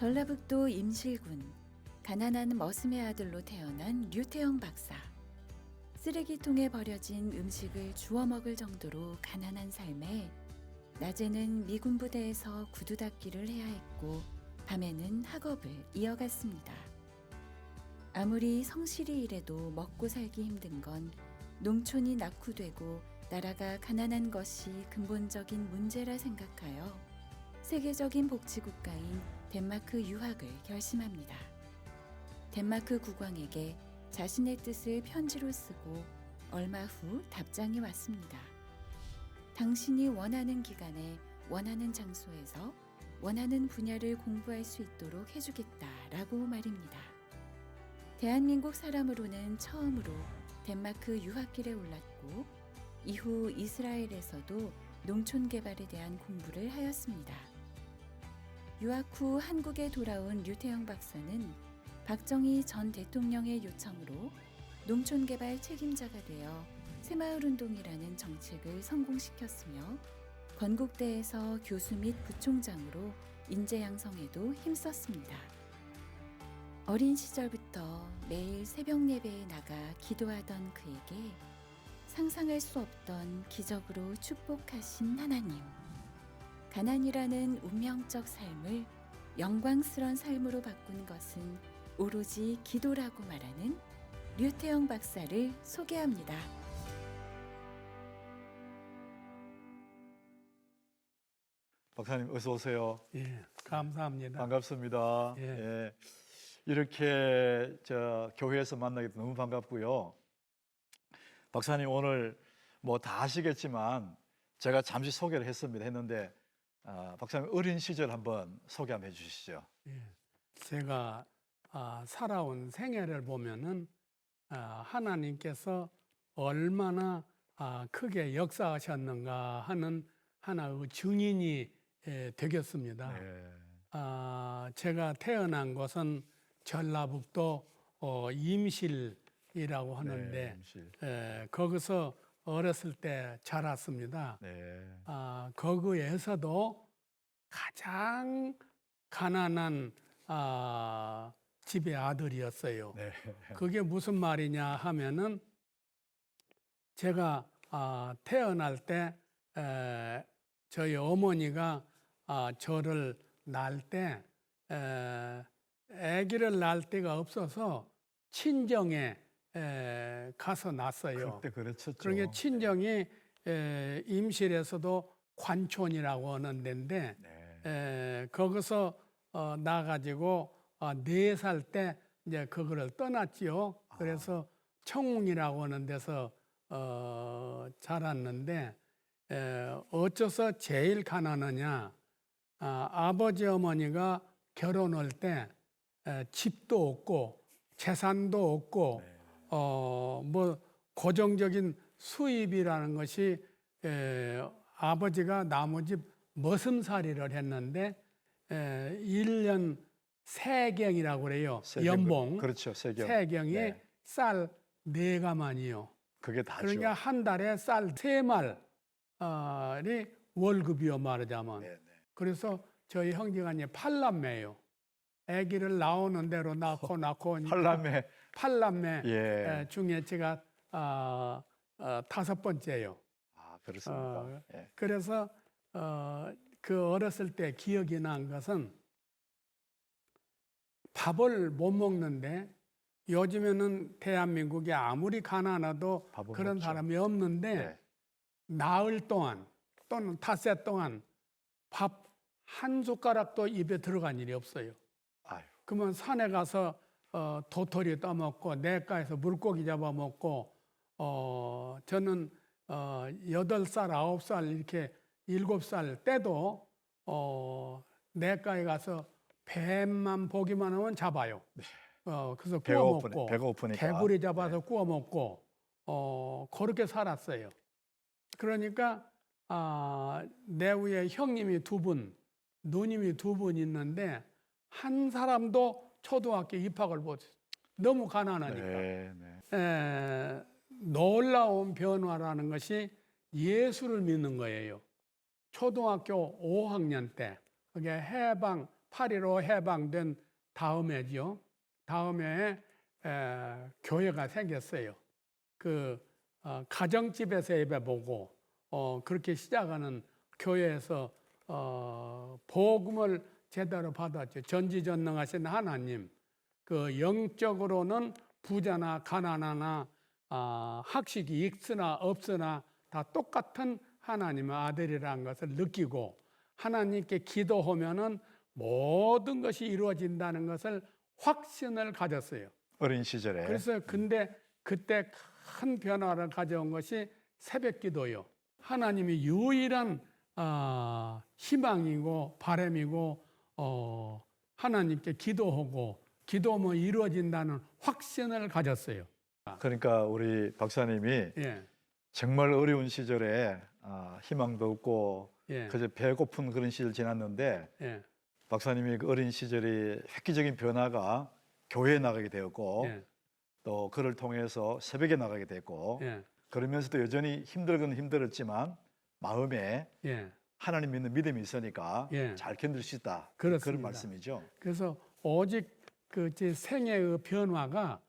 전라북도 임실군 가난한 머슴의 아들로 태어난 류태영 박사. 쓰레기통에 버려진 음식을 주워 먹을 정도로 가난한 삶에 낮에는 미군 부대에서 구두 닦기를 해야 했고 밤에는 학업을 이어갔습니다. 아무리 성실히 일해도 먹고 살기 힘든 건 농촌이 낙후되고 나라가 가난한 것이 근본적인 문제라 생각하여 세계적인 복지국가인 덴마크 유학을 결심합니다. 덴마크 국왕에게 자신의 뜻을 편지로 쓰고 얼마 후 답장이 왔습니다. 당신이 원하는 기간에 원하는 장소에서 원하는 분야를 공부할 수 있도록 해주겠다라고 말입니다. 대한민국 사람으로는 처음으로 덴마크 유학길에 올랐고 이후 이스라엘에서도 농촌 개발에 대한 공부를 하였습니다. 유학 후 한국에 돌아온 류태영 박사는 박정희 전 대통령의 요청으로 농촌개발 책임자가 되어 새마을운동이라는 정책을 성공시켰으며 건국대에서 교수 및 부총장으로 인재 양성에도 힘썼습니다. 어린 시절부터 매일 새벽 예배에 나가 기도하던 그에게 상상할 수 없던 기적으로 축복하신 하나님. 가난이라는 운명적 삶을 영광스런 삶으로 바꾼 것은 오로지 기도라고 말하는 류태영 박사를 소개합니다. 박사님 어서 오세요. 예, 감사합니다. 반갑습니다. 예. 예. 이렇게 교회에서 만나게 너무 반갑고요. 박사님 오늘 뭐 다 아시겠지만 제가 잠시 소개를 했는데 박사님 어린 시절 한번 소개 한번 해주시죠. 예, 제가 살아온 생애를 보면은 하나님께서 얼마나 크게 역사하셨는가 하는 하나의 증인이 되겠습니다. 네. 제가 태어난 곳은 전라북도 임실이라고 하는데 네, 임실. 거기서 어렸을 때 자랐습니다. 네. 거기에서도 가장 가난한 집의 아들이었어요. 네. 그게 무슨 말이냐 하면은 제가 태어날 때 저희 어머니가 저를 낳을 때 아기를 낳을 데가 없어서 친정에 가서 낳았어요. 그때 그랬었죠. 그러니까 친정이 임실에서도 관촌이라고 하는 데인데 네. 거기서 나가지고 4살 때 이제 그거를 떠났지요. 그래서 청웅이라고 하는 데서 자랐는데 어째서 제일 가난하냐? 아버지 어머니가 결혼할 때 집도 없고 재산도 없고 네. 뭐 고정적인 수입이라는 것이 아버지가 나머지 머슴살이를 했는데 1년 세경이라고 그래요. 연봉. 그렇죠. 세경. 세경이 네. 쌀 4가마니요. 그게 다죠. 그러니까 한 달에 쌀 3말이 월급이요 말하자면. 네, 네. 그래서 저희 형제가 이제 8남매예요. 아기를 나오는 대로 낳고 팔남매. 8남매 예. 중에 제가 5번째예요. 그렇습니까? 예. 그래서 그 어렸을 때 기억이 난 것은 밥을 못 먹는데 요즘에는 대한민국에 아무리 가난해도 밥은 그런 먹죠. 사람이 없는데 네. 나흘 동안 또는 닷새 동안 밥 한 숟가락도 입에 들어간 일이 없어요. 아유. 그러면 산에 가서 도토리 떠먹고 냇가에서 물고기 잡아먹고 저는 8살, 9살 이렇게 7살 때도 냇가에 가서 뱀만 보기만 하면 잡아요. 네. 그래서 배가 구워 고프니- 먹고 배가 고프니까. 개구리 잡아서 네. 구워 먹고 그렇게 살았어요. 그러니까 내 위에 형님이 2분, 누님이 2분 있는데 한 사람도 초등학교 입학을 못했어요. 너무 가난하니까. 네, 네. 놀라운 변화라는 것이 예수를 믿는 거예요. 초등학교 5학년 때 그게 해방 8.15 해방된 다음에죠. 다음에 교회가 생겼어요. 가정집에서 예배 보고 그렇게 시작하는 교회에서 복음을 제대로 받았죠. 전지전능하신 하나님, 영적으로는 부자나 가난하나 학식이 있으나 없으나 다 똑같은 하나님의 아들이라는 것을 느끼고 하나님께 기도하면은 모든 것이 이루어진다는 것을 확신을 가졌어요. 어린 시절에. 그래서 근데 그때 큰 변화를 가져온 것이 새벽기도요. 하나님이 유일한 희망이고 바람이고 하나님께 기도하고 기도하면 이루어진다는 확신을 가졌어요. 그러니까 우리 박사님이 예, 정말 어려운 시절에 희망도 없고 예, 그저 배고픈 그런 시절 지났는데 예, 박사님이 그 어린 시절이 획기적인 변화가 교회에 나가게 되었고 예, 또 그를 통해서 새벽에 나가게 됐고 예, 그러면서도 여전히 힘들건 힘들었지만 마음에 예. 하나님 믿는 믿음이 있으니까 예. 잘 견딜 수 있다. 그렇습니다. 그런 말씀이죠. 그래서 오직 제 생애의 변화가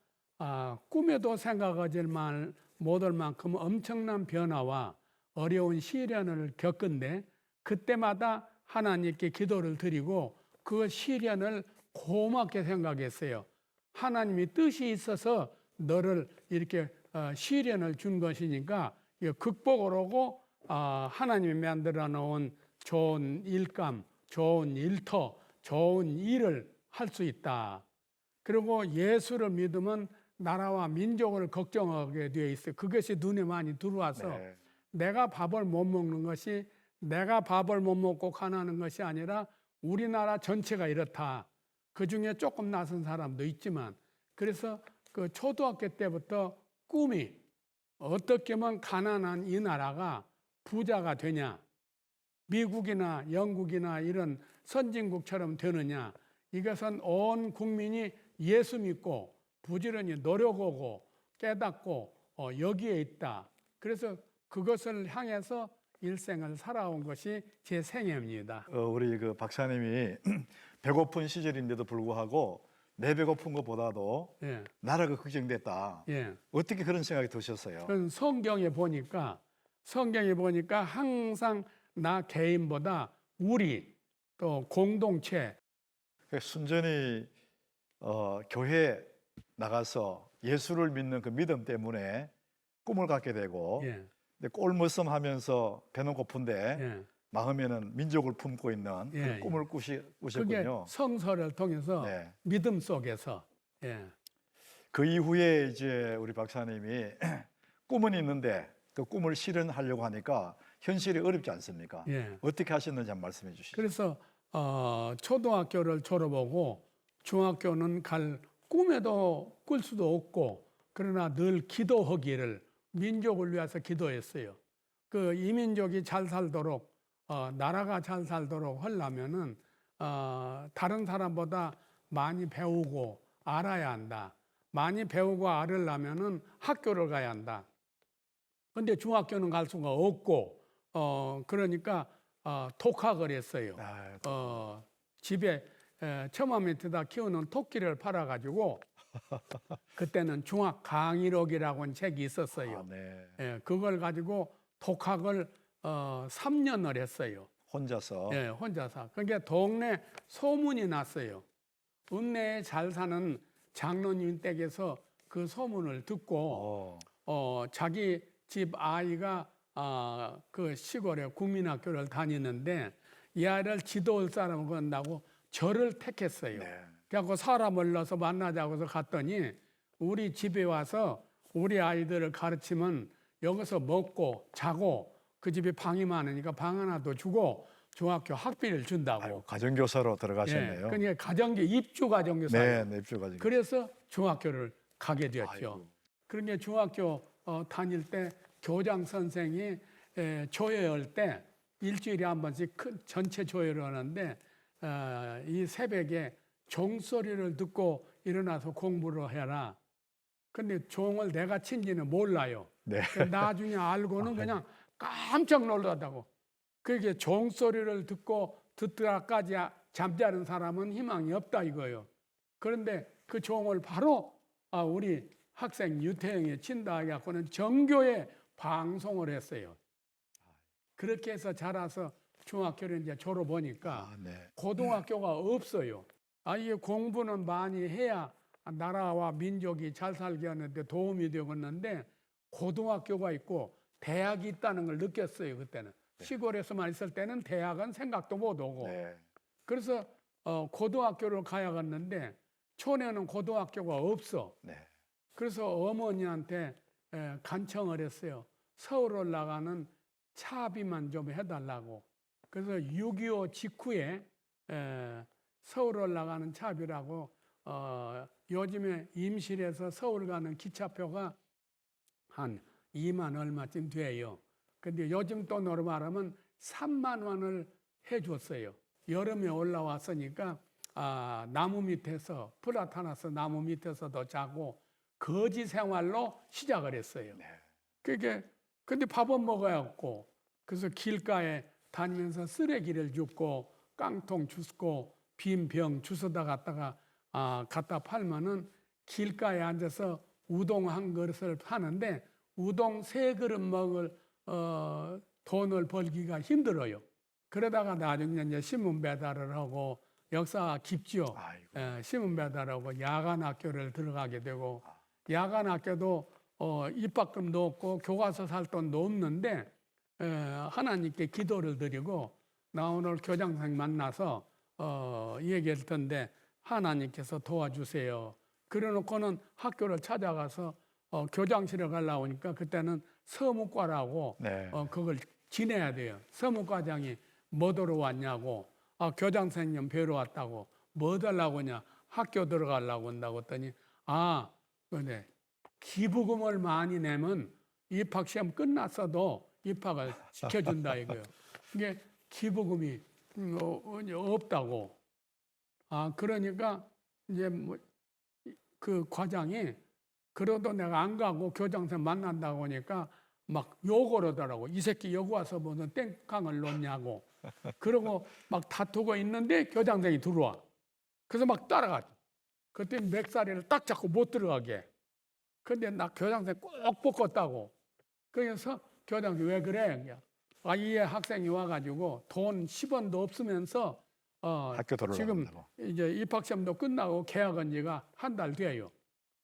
꿈에도 생각하지 못할 만큼 엄청난 변화와 어려운 시련을 겪은데 그때마다 하나님께 기도를 드리고 그 시련을 고맙게 생각했어요. 하나님이 뜻이 있어서 너를 이렇게 시련을 준 것이니까 극복을 하고 하나님이 만들어 놓은 좋은 일감, 좋은 일터, 좋은 일을 할 수 있다. 그리고 예수를 믿으면 나라와 민족을 걱정하게 되어 있어요. 그것이 눈에 많이 들어와서 네. 내가 밥을 못 먹는 것이 내가 밥을 못 먹고 가난한 것이 아니라 우리나라 전체가 이렇다. 그중에 조금 나선 사람도 있지만 그래서 그 초등학교 때부터 꿈이 어떻게 하면 가난한 이 나라가 부자가 되냐, 미국이나 영국이나 이런 선진국처럼 되느냐, 이것은 온 국민이 예수 믿고 부지런히 노력하고 깨닫고 여기에 있다. 그래서 그것을 향해서 일생을 살아온 것이 제 생애입니다. 우리 그 박사님이 배고픈 시절인데도 불구하고 내 배고픈 것보다도 예, 나라가 걱정됐다. 예. 어떻게 그런 생각이 드셨어요? 그건 성경에 보니까 항상 나 개인보다 우리 또 공동체 순전히 교회 나가서 예수를 믿는 그 믿음 때문에 꿈을 갖게 되고 예, 근데 꼴머슴하면서 배는 고픈데 예. 마음에는 민족을 품고 있는 예, 그런 꿈을 그게 꾸셨군요. 성서를 통해서 네. 믿음 속에서 예, 그 이후에 이제 우리 박사님이 꿈은 있는데 그 꿈을 실현하려고 하니까 현실이 어렵지 않습니까? 예. 어떻게 하셨는지 한번 말씀해 주시죠. 그래서 초등학교를 졸업하고 중학교는 갈 꿈에도 꿀 수도 없고 그러나 늘 기도하기를 민족을 위해서 기도했어요. 그 이민족이 잘 살도록 나라가 잘 살도록 하려면은 다른 사람보다 많이 배우고 알아야 한다. 많이 배우고 알으려면은 학교를 가야 한다. 근데 중학교는 갈 수가 없고 그러니까 독학을 했어요. 집에 처마 밑에다 키우는 토끼를 팔아가지고 그때는 중학 강의록이라고 책이 있었어요. 네. 예, 그걸 가지고 독학을 3년을 했어요. 혼자서. 예, 혼자서. 그러니까 동네 소문이 났어요. 읍내에 잘 사는 장로님 댁에서 그 소문을 듣고 자기 집 아이가 그 시골에 국민학교를 다니는데 이 아이를 지도할 사람을 구한다고 저를 택했어요. 네. 그래서 사람을 넣어서 만나자고 해서 갔더니 우리 집에 와서 우리 아이들을 가르치면 여기서 먹고 자고 그 집에 방이 많으니까 방 하나 더 주고 중학교 학비를 준다고. 아유, 가정교사로 들어가셨네요. 그러니까 가정교 입주 가정교사예요. 네, 입주 가정. 그래서 중학교를 가게 되었죠. 아이고. 그러니까 중학교 다닐 때 교장 선생이 조회할 때 일주일에 한 번씩 큰 전체 조회를 하는데 이 새벽에 종소리를 듣고 일어나서 공부를 해라. 근데 종을 내가 친지는 몰라요. 네. 나중에 알고는 그냥 깜짝 놀라다고. 그게 종소리를 듣고 듣다까지 잠자는 사람은 희망이 없다 이거예요. 그런데 그 종을 바로 우리 학생 유태영이 친다 해갖고는 전교에 방송을 했어요. 그렇게 해서 자라서 중학교를 이제 졸업하니까 네. 고등학교가 없어요. 이게 공부는 많이 해야 나라와 민족이 잘 살게 하는데 도움이 되겠는데 고등학교가 있고 대학이 있다는 걸 느꼈어요. 그때는 시골에서만 있을 때는 대학은 생각도 못 오고 네. 그래서 고등학교를 가야겠는데 촌에는 고등학교가 없어. 네. 그래서 어머니한테 간청을 했어요. 서울 올라가는 차비만 좀 해달라고. 그래서 6.25 직후에 서울 올라가는 차비라고 요즘에 임실에서 서울 가는 기차표가 한 2만 얼마쯤 돼요. 근데 요즘 돈으로 말하면 3만 원을 해줬어요. 여름에 올라왔으니까 나무 밑에서 플라타나스 나무 밑에서도 자고 거지 생활로 시작을 했어요. 네. 그게 근데 밥은 먹어야 했고 그래서 길가에 다니면서 쓰레기를 줍고 깡통 주스고 빈 병 주워다 갖다가 갖다 팔면은 길가에 앉아서 우동 한 그릇을 파는데 우동 3그릇 먹을 돈을 벌기가 힘들어요. 그러다가 나중에 이제 신문 배달을 하고 역사가 깊죠. 신문 배달하고 야간 학교를 들어가게 되고 야간 학교도 입학금도 없고 교과서 살 돈도 없는데 하나님께 기도를 드리고 나 오늘 교장선생 만나서 얘기할 텐데 하나님께서 도와주세요. 그래놓고는 학교를 찾아가서 교장실에 가려고 하니까 그때는 서무과라고 네. 그걸 지내야 돼요. 서무과장이 뭐더러 왔냐고 교장선생님 뵈러 왔다고 뭐 달라고 하냐 학교 들어가려고 한다고 했더니 근데 기부금을 많이 내면 입학시험 끝났어도 입학을 시켜준다 이거예요. 이게 기부금이 없다고. 그러니까 이제 그 과장이 그래도 내가 안 가고 교장선생 만난다고 하니까 막 욕을 하더라고. 이 새끼 여기 와서 무슨 땡깡을 놓냐고. 그러고 막 다투고 있는데 교장선생이 들어와. 그래서 막 따라가지. 그때 맥사리를 딱 잡고 못 들어가게. 근데 나 교장선생 꼭 뽑았다고. 그래서 교장선생 왜 그래? 이 학생이 와가지고 돈 10원도 없으면서 학교 지금 들어오려고. 이제 입학시험도 끝나고 개학한 지가 한 달 돼요.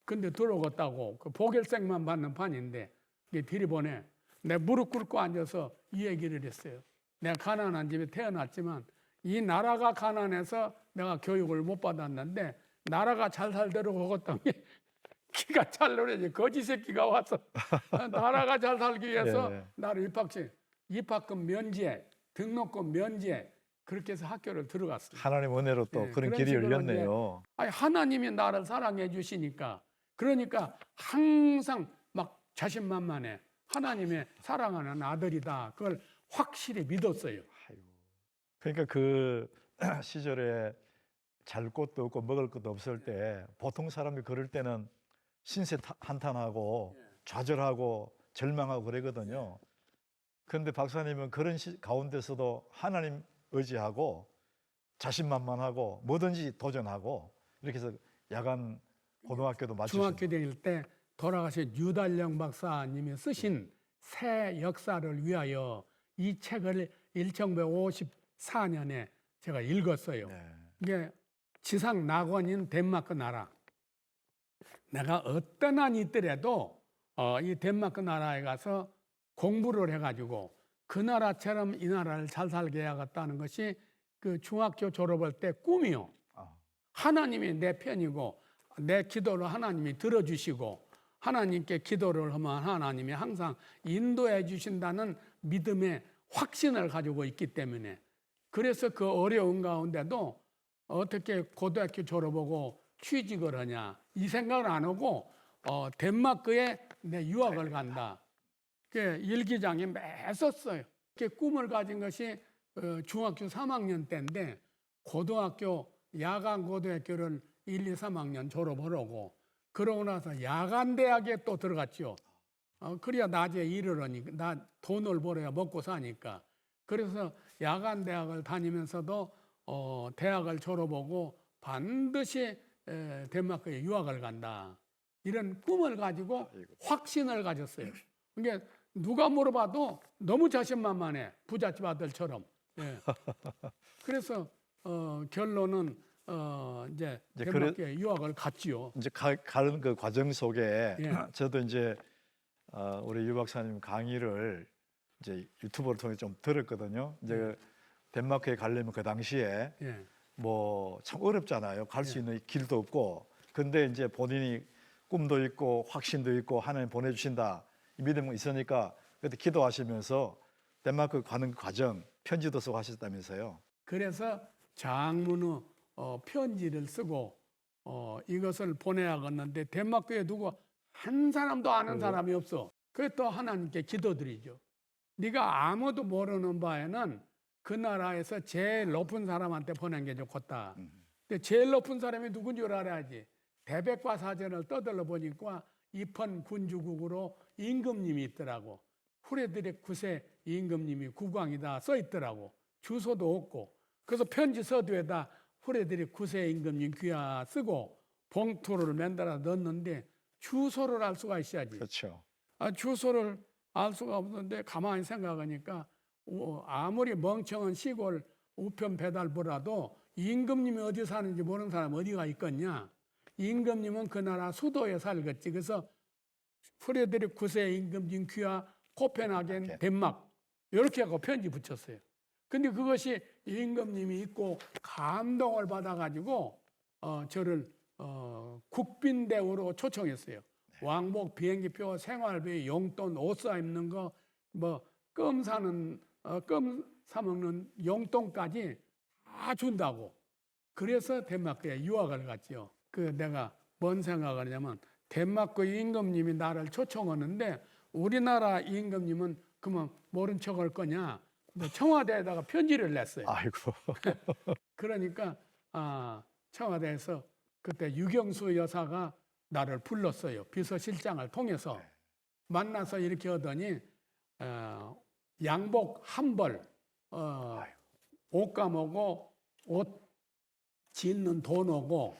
근데 들어오겠다고 그 보결생만 받는 판인데 이게 들이보내. 내 무릎 꿇고 앉아서 이 얘기를 했어요. 내가 가난한 집에 태어났지만 이 나라가 가난해서 내가 교육을 못 받았는데 나라가 잘 살도록 하겠다며 기가 찰노래지 거지 새끼가 와서 나라가 잘 살기 위해서 예. 나를 입학금 면제, 등록금 면제 그렇게 해서 학교를 들어갔어요. 하나님 은혜로 또 예, 그런 그런 길이 식으로 열렸네요. 하나님이 나를 사랑해 주시니까 그러니까 항상 막 자신만만해. 하나님의 사랑하는 아들이다. 그걸 확실히 믿었어요. 그러니까 그 시절에 잘 곳도 없고 먹을 것도 없을 때 보통 사람이 그럴 때는 신세 한탄하고 좌절하고 절망하고 그러거든요. 그런데 박사님은 그런 가운데서도 하나님 의지하고 자신만만하고 뭐든지 도전하고 이렇게 해서 야간 고등학교도 마치고 중학교 다닐 때 돌아가신 유달령 박사님이 쓰신 새 역사를 위하여 이 책을 1954년에 제가 읽었어요. 네. 이게 지상 낙원인 덴마크 나라. 내가 어떤 한이 있더라도 이 덴마크 나라에 가서 공부를 해가지고 그 나라처럼 이 나라를 잘 살게 해야겠다는 것이 그 중학교 졸업할 때 꿈이요. 하나님이 내 편이고 내 기도를 하나님이 들어주시고 하나님께 기도를 하면 하나님이 항상 인도해 주신다는 믿음의 확신을 가지고 있기 때문에 그래서 그 어려운 가운데도 어떻게 고등학교 졸업하고 취직을 하냐 이 생각을 안 하고 덴마크에 내 유학을 간다. 그 일기장에 매 썼어요. 그 꿈을 가진 것이 중학교 3학년 때인데 고등학교 야간 고등학교를 1, 2, 3학년 졸업하려고 그러고 나서 야간 대학에 또 들어갔죠. 그래야 낮에 일을 하니까 나 돈을 벌어야 먹고 사니까. 그래서 야간 대학을 다니면서도 대학을 졸업하고 반드시 덴마크에 유학을 간다. 이런 꿈을 가지고 확신을 가졌어요. 그러니까 누가 물어봐도 너무 자신만만해. 부잣집 아들처럼. 예. 그래서 결론은 이제 덴마크에 유학을 갔지요. 이제 가는 그 과정 속에 예. 저도 이제 우리 유 박사님 강의를 이제 유튜브를 통해 좀 들었거든요. 이제 덴마크에 가려면 그 당시에 예. 뭐 참 어렵잖아요. 갈 수 있는 길도 없고. 근데 이제 본인이 꿈도 있고 확신도 있고 하나님 보내주신다 이 믿음이 있으니까 그때 기도하시면서 덴마크 가는 과정 편지도 쓰고 하셨다면서요. 그래서 장문의 편지를 쓰고 이것을 보내야겠는데 덴마크에 누구 한 사람도 아는 사람이 없어. 그래 또 하나님께 기도드리죠. 네가 아무도 모르는 바에는 그 나라에서 제일 높은 사람한테 보낸 게 좋겠다. 근데 제일 높은 사람이 누군 줄 알아야지. 대백과 사전을 떠들러 보니까 이펀 군주국으로 임금님이 있더라고. 후레드릭 9세 임금님이 국왕이다 써 있더라고. 주소도 없고. 그래서 편지 서두에다 후레드릭 9세 임금님 귀하 쓰고 봉투를 만들어 넣었는데 주소를 알 수가 있어야지. 그렇죠. 주소를 알 수가 없는데 가만히 생각하니까 아무리 멍청한 시골 우편 배달부라도 임금님이 어디 사는지 모르는 사람 어디가 있겠냐. 임금님은 그 나라 수도에 살겠지. 그래서 프레드릭 9세 임금님 귀하 코펜하겐 덴마크 이렇게 하고 편지 붙였어요. 근데 그것이 임금님이 있고 감동을 받아가지고 저를 국빈대우로 초청했어요. 왕복, 비행기표, 생활비, 용돈, 옷 사 입는 거, 뭐 껌 사 먹는 용돈까지 다 준다고. 그래서 덴마크에 유학을 갔죠. 내가 뭔 생각을 하냐면 덴마크 임금님이 나를 초청하는데 우리나라 임금님은 그러면 모른 척 할 거냐? 청와대에다가 편지를 냈어요. 아이고. 그러니까 청와대에서 그때 유경수 여사가 나를 불렀어요. 비서실장을 통해서 만나서 이렇게 하더니 양복 한 벌, 옷감 오고 옷 짓는 돈 오고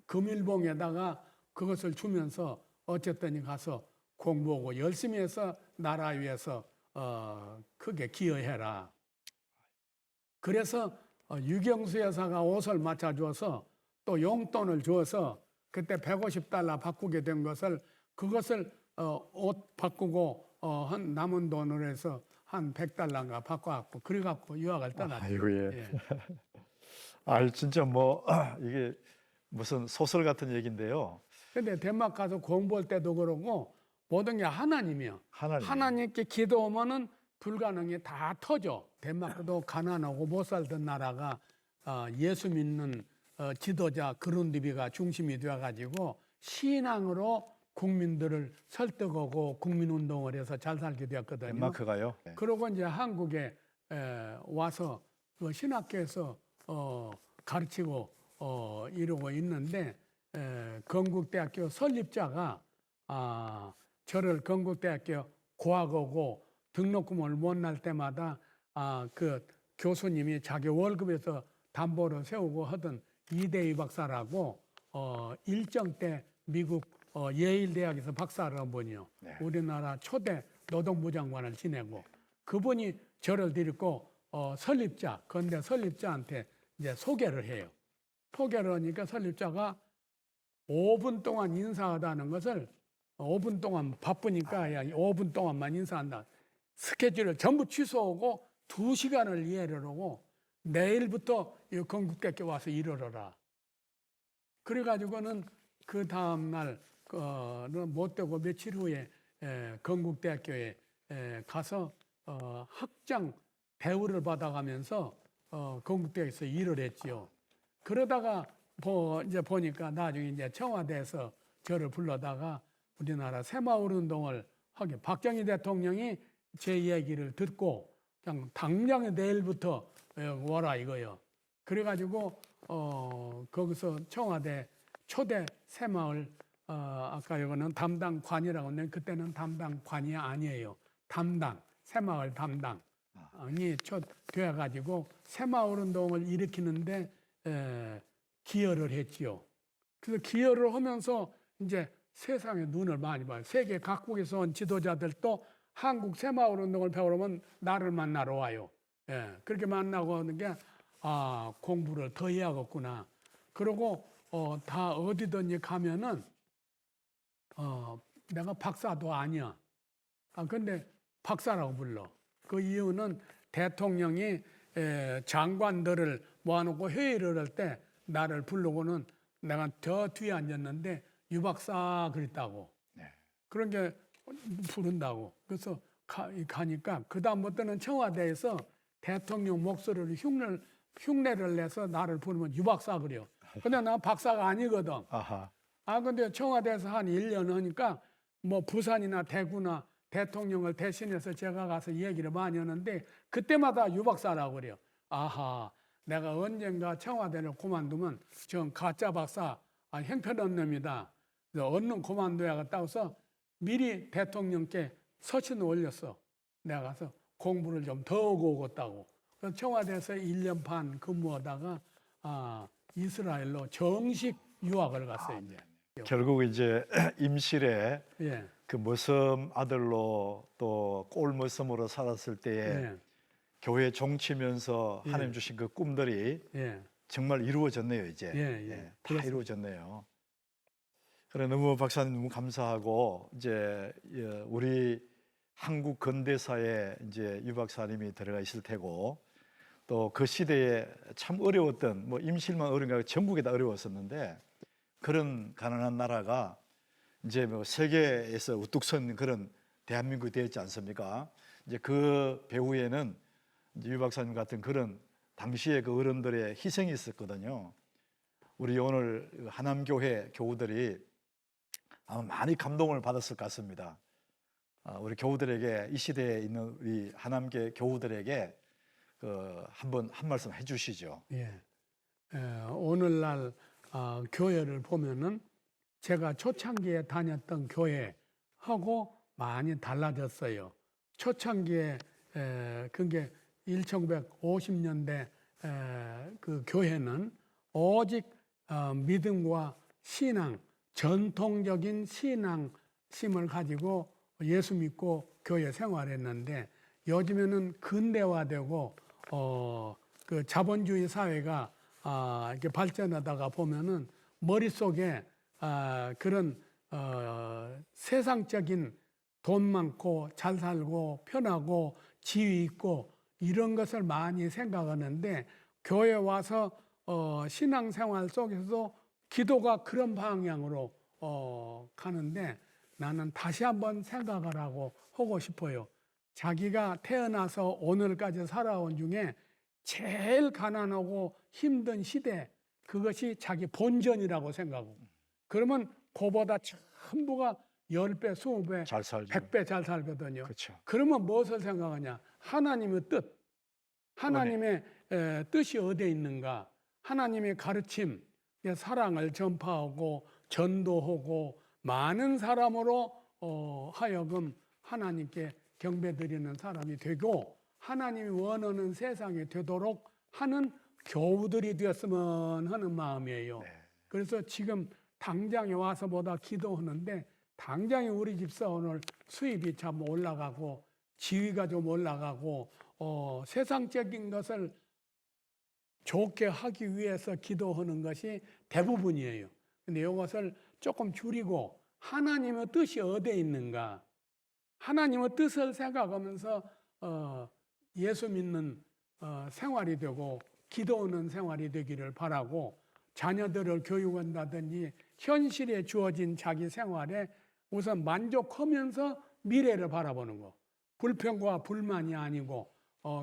금일봉에다가 그것을 주면서 어쨌든 가서 공부하고 열심히 해서 나라 위해서 크게 기여해라. 그래서 유경수 여사가 옷을 맞춰줘서 또 용돈을 줘서 그때 150달러 바꾸게 된 것을 그것을 옷 바꾸고 한 남은 돈으로 해서 한 100달러인가 바꿔갖고 그래갖고 유학을 떠났죠. 아이고 예. 예. 진짜 뭐 이게 무슨 소설 같은 얘기인데요. 근데 덴마크 가서 공부할 때도 그러고 모든 게 하나님이요. 하나님께 기도하면은 불가능이 다 터져. 덴마크도 가난하고 못 살던 나라가 예수 믿는 지도자 그룬디비가 중심이 되어가지고 신앙으로 국민들을 설득하고 국민운동을 해서 잘 살게 되었거든요. 덴마크가요? 네. 그러고 이제 한국에 와서 그 신학교에서 가르치고 이러고 있는데 건국대학교 설립자가 저를 건국대학교 고학하고 등록금을 못 날 때마다 그 교수님이 자기 월급에서 담보로 세우고 하던 이대희 박사라고 일정 때 미국 예일 대학에서 박사를 한 분이요. 네. 우리나라 초대 노동부 장관을 지내고 그분이 저를 데리고 설립자, 건대 설립자한테 이제 소개를 해요. 소개를 하니까 설립자가 5분 동안 인사하다는 것을 5분 동안 바쁘니까 5분 동안만 인사한다. 스케줄을 전부 취소하고 2시간을 이해를 하고 내일부터 이 건국대학교 와서 일하라. 그래가지고는 그 다음날 못 되고 며칠 후에 건국대학교에 가서 학장 대우를 받아가면서 건국대학교에서 일을 했지요. 그러다가 이제 보니까 나중에 이제 청와대에서 저를 불러다가 우리나라 새마을 운동을 하게 박정희 대통령이 제 얘기를 듣고 그냥 당장 내일부터 와라 이거요. 그래가지고 거기서 청와대 초대 새마을 아까 이거는 담당관이라고 했는데 그때는 담당관이 아니에요. 담당 새마을 담당 돼가지고 새마을 운동을 일으키는데 기여를 했지요. 그래서 기여를 하면서 이제 세상에 눈을 많이 봐요. 세계 각국에서 온 지도자들도 한국 새마을 운동을 배우려면 나를 만나러 와요. 그렇게 만나고 하는 게 공부를 더 해야겠구나. 그리고 다 어디든지 가면은 내가 박사도 아니야. 근데 박사라고 불러. 그 이유는 대통령이 장관들을 모아놓고 회의를 할 때 나를 부르고는 내가 저 뒤에 앉았는데 유 박사 그랬다고. 네. 그런 게 부른다고. 그래서 가니까 그 다음부터는 청와대에서 대통령 목소리를 흉내를 내서 나를 부르면 유 박사 그래요. 근데 난 박사가 아니거든. 아하. 근데 청와대에서 한 1년 하니까 뭐 부산이나 대구나 대통령을 대신해서 제가 가서 얘기를 많이 하는데 그때마다 유 박사라고 그래요. 아하, 내가 언젠가 청와대를 그만두면 저 가짜 박사, 형편없는 놈이다. 그래서 얼른 그만둬야겠다고 해서 미리 대통령께 서신을 올렸어. 내가 가서 공부를 좀 더 하고 오겠다고. 그래서 청와대에서 1년 반 근무하다가 이스라엘로 정식 유학을 갔어요. 이제. 결국 이제 임실에 예. 그 머슴 아들로 또 꼴머슴으로 살았을 때에 예. 교회 종치면서 예. 하나님 주신 그 꿈들이 예. 정말 이루어졌네요, 이제. 예. 다 그렇습니다. 이루어졌네요. 그래 너무 박사님 너무 감사하고 이제 우리 한국 근대사에 이제 유 박사님이 들어가 있을 테고 또 그 시대에 참 어려웠던 뭐 임실만 어려운 게 아니라 전국에 다 어려웠었는데 그런 가난한 나라가 이제 뭐 세계에서 우뚝 선 그런 대한민국이 되었지 않습니까? 이제 그 배후에는 이제 유 박사님 같은 그런 당시에 그 어른들의 희생이 있었거든요. 우리 오늘 하남교회 교우들이 아마 많이 감동을 받았을 것 같습니다. 우리 교우들에게 이 시대에 있는 우리 하남교회 교우들에게 한 말씀 해주시죠. 예. 오늘날 교회를 보면은 제가 초창기에 다녔던 교회하고 많이 달라졌어요. 초창기에 그게 1950년대 그 교회는 오직 믿음과 신앙, 전통적인 신앙심을 가지고 예수 믿고 교회 생활했는데 요즘에는 근대화되고 그 자본주의 사회가 이렇게 발전하다가 보면은 머릿속에 그런 세상적인 돈 많고 잘 살고 편하고 지위 있고 이런 것을 많이 생각하는데 교회 와서 신앙생활 속에서도 기도가 그런 방향으로 가는데 나는 다시 한번 생각을 하고 싶어요. 자기가 태어나서 오늘까지 살아온 중에 제일 가난하고 힘든 시대 그것이 자기 본전이라고 생각하고 그러면 그보다 전부가 10배, 20배, 잘 살죠. 100배 잘 살거든요. 그렇죠. 그러면 무엇을 생각하냐? 하나님의 뜻, 하나님의 뜻이 어디에 있는가? 하나님의 가르침, 사랑을 전파하고 전도하고 많은 사람으로 하여금 하나님께 경배드리는 사람이 되고 하나님이 원하는 세상이 되도록 하는 교우들이 되었으면 하는 마음이에요. 네. 그래서 지금 당장에 와서보다 기도하는데 당장에 우리 집사 오늘 수입이 참 올라가고 지위가 좀 올라가고 세상적인 것을 좋게 하기 위해서 기도하는 것이 대부분이에요. 근데 이것을 조금 줄이고 하나님의 뜻이 어디에 있는가? 하나님의 뜻을 생각하면서 예수 믿는 생활이 되고 기도하는 생활이 되기를 바라고 자녀들을 교육한다든지 현실에 주어진 자기 생활에 우선 만족하면서 미래를 바라보는 거. 불평과 불만이 아니고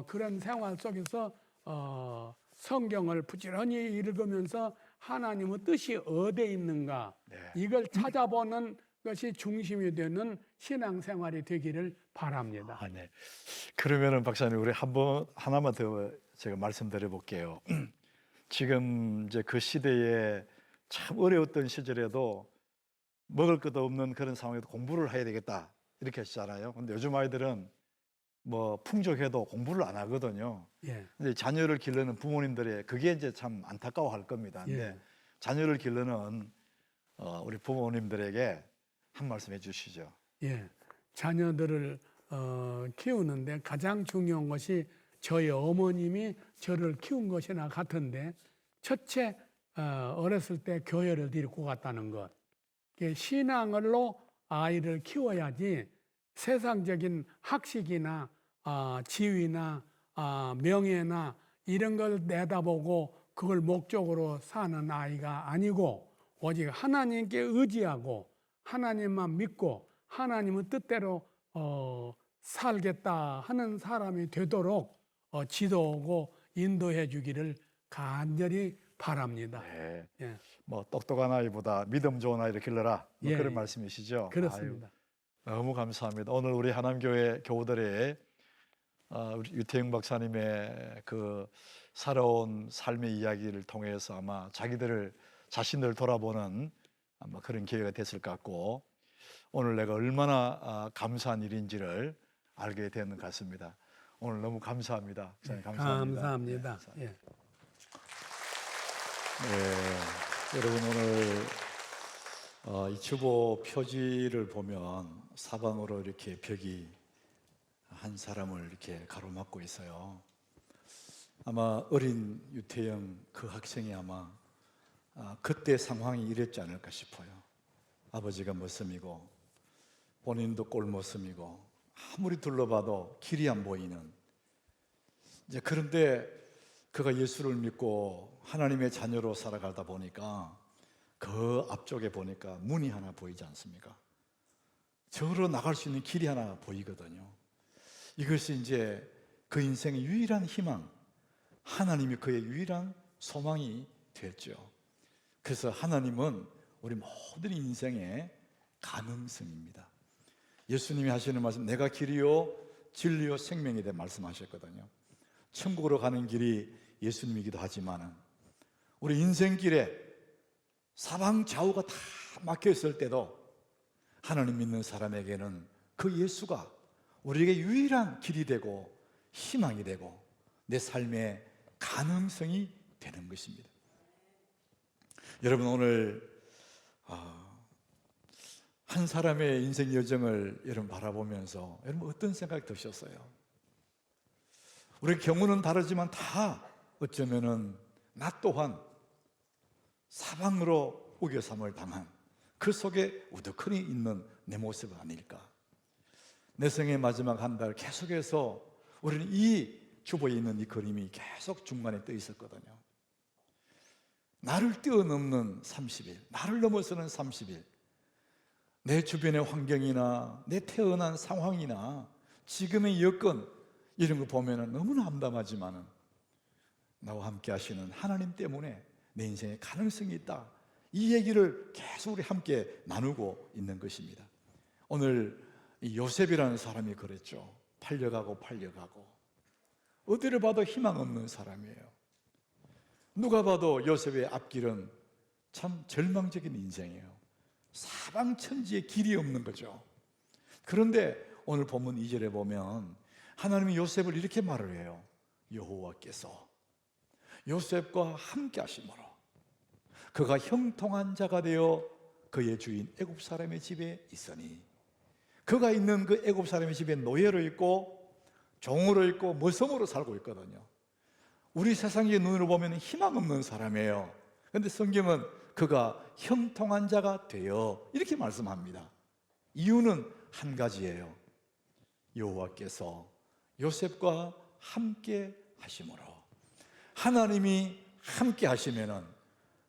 그런 생활 속에서 성경을 부지런히 읽으면서 하나님의 뜻이 어디에 있는가 네. 이걸 찾아보는 것이 중심이 되는 신앙생활이 되기를 바랍니다. 네. 그러면은 박사님 우리 하나만 더 제가 말씀드려 볼게요. 지금 이제 그 시대에 참 어려웠던 시절에도 먹을 것도 없는 그런 상황에도 공부를 해야 되겠다 이렇게 하시잖아요. 근데 요즘 아이들은 뭐 풍족해도 공부를 안 하거든요. 예. 근데 자녀를 기르는 부모님들의 그게 이제 참 안타까워할 겁니다. 근데 예. 자녀를 기르는 우리 부모님들에게 한 말씀 해주시죠. 예. 자녀들을 키우는데 가장 중요한 것이 저희 어머님이 저를 키운 것이나 같은데, 첫째 어렸을 때 교회를 데리고 갔다는 것. 신앙으로 아이를 키워야지 세상적인 학식이나 지위나 명예나 이런 걸 내다보고 그걸 목적으로 사는 아이가 아니고, 오직 하나님께 의지하고 하나님만 믿고 하나님의 뜻대로 살겠다 하는 사람이 되도록 지도하고 인도해 주기를 간절히 바랍니다. 네. 예. 뭐 똑똑한 아이보다 믿음 좋은 아이를 길러라. 뭐 예, 그런 예. 말씀이시죠. 그렇습니다. 아유, 너무 감사합니다. 오늘 우리 하남교회 교우들의 우리 유태영 박사님의 그 살아온 삶의 이야기를 통해서 아마 자신들을 돌아보는 아마 그런 기회가 됐을 것 같고, 오늘 내가 얼마나 감사한 일인지를 알게 되는 것 같습니다. 오늘 너무 감사합니다. 목사님, 감사합니다. 감사합니다. 네, 예. 네, 여러분 오늘 이 주보 표지를 보면 사방으로 이렇게 벽이 한 사람을 이렇게 가로막고 있어요. 아마 어린 유태영 그 학생이 아마 그때 상황이 이랬지 않을까 싶어요. 아버지가 머슴이고 본인도 꼴머슴이고 아무리 둘러봐도 길이 안 보이는, 이제 그런데 그가 예수를 믿고 하나님의 자녀로 살아가다 보니까 그 앞쪽에 보니까 문이 하나 보이지 않습니까? 저로 나갈 수 있는 길이 하나 보이거든요. 이것이 이제 그 인생의 유일한 희망, 하나님이 그의 유일한 소망이 됐죠. 그래서 하나님은 우리 모든 인생의 가능성입니다. 예수님이 하시는 말씀, 내가 길이요 진리요 생명이다 말씀하셨거든요. 천국으로 가는 길이 예수님이기도 하지만 우리 인생길에 사방 좌우가 다 막혀 있을 때도 하나님 믿는 사람에게는 그 예수가 우리에게 유일한 길이 되고 희망이 되고 내 삶의 가능성이 되는 것입니다. 여러분 오늘 한 사람의 인생 여정을 여러분 바라보면서 여러분 어떤 생각이 드셨어요? 우리 경우는 다르지만 다 어쩌면은 나 또한 사방으로 우겨삼을 당한 그 속에 우두커니 있는 내 모습 아닐까? 내 생의 마지막 한 달 계속해서 우리는 이 주보에 있는 이 그림이 계속 중간에 떠 있었거든요. 나를 뛰어넘는 30일, 나를 넘어서는 30일. 내 주변의 환경이나 내 태어난 상황이나 지금의 여건 이런 거 보면 너무나 암담하지만은 나와 함께 하시는 하나님 때문에 내 인생에 가능성이 있다. 이 얘기를 계속 우리 함께 나누고 있는 것입니다. 오늘 이 요셉이라는 사람이 그랬죠. 팔려가고 어디를 봐도 희망 없는 사람이에요. 누가 봐도 요셉의 앞길은 참 절망적인 인생이에요. 사방천지에 길이 없는 거죠. 그런데 오늘 본문 2절에 보면 하나님이 요셉을 이렇게 말을 해요. 여호와께서 요셉과 함께 하심으로 그가 형통한 자가 되어 그의 주인 애굽 사람의 집에 있으니, 그가 있는 그 애굽 사람의 집에 노예로 있고 종으로 있고 머슴으로 살고 있거든요. 우리 세상의 눈으로 보면 희망 없는 사람이에요. 그런데 성경은 그가 형통한 자가 되어 이렇게 말씀합니다. 이유는 한 가지예요. 여호와께서 요셉과 함께 하심으로. 하나님이 함께 하시면은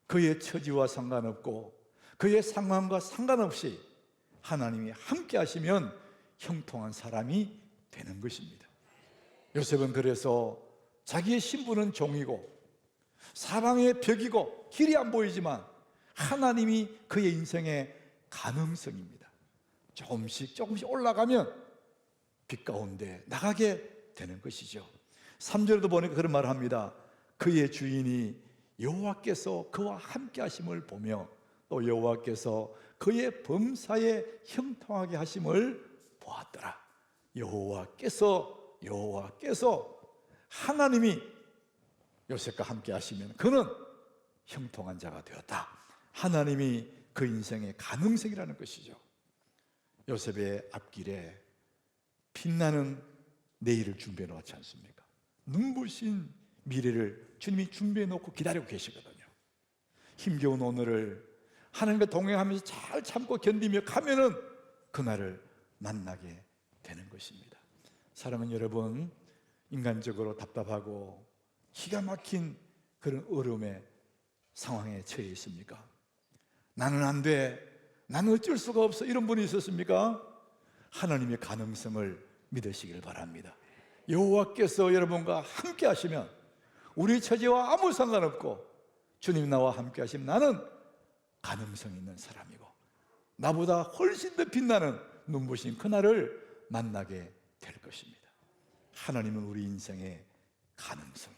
그의 처지와 상관없고 그의 상황과 상관없이 하나님이 함께 하시면 형통한 사람이 되는 것입니다. 요셉은 그래서 자기의 신분은 종이고 사방의 벽이고 길이 안 보이지만 하나님이 그의 인생의 가능성입니다. 조금씩 올라가면 빛 가운데 나가게 되는 것이죠. 3절에도 보니까 그런 말을 합니다. 그의 주인이 여호와께서 그와 함께 하심을 보며 또 여호와께서 그의 범사에 형통하게 하심을 보았더라. 여호와께서 여호와께서 하나님이 요셉과 함께 하시면 그는 형통한 자가 되었다. 하나님이 그 인생의 가능성이라는 것이죠. 요셉의 앞길에 빛나는 내일을 준비해 놓았지 않습니까? 눈부신 미래를 주님이 준비해 놓고 기다리고 계시거든요. 힘겨운 오늘을 하나님과 동행하면서 잘 참고 견디며 가면은 그날을 만나게 되는 것입니다. 사랑하는 여러분, 인간적으로 답답하고 기가 막힌 그런 어려움의 상황에 처해 있습니까? 나는 안 돼, 나는 어쩔 수가 없어, 이런 분이 있었습니까? 하나님의 가능성을 믿으시길 바랍니다. 여호와께서 여러분과 함께 하시면 우리 처지와 아무 상관없고 주님 나와 함께 하시면 나는 가능성 있는 사람이고 나보다 훨씬 더 빛나는 눈부신 그날을 만나게 될 것입니다. 하나님은 우리 인생의 가능성이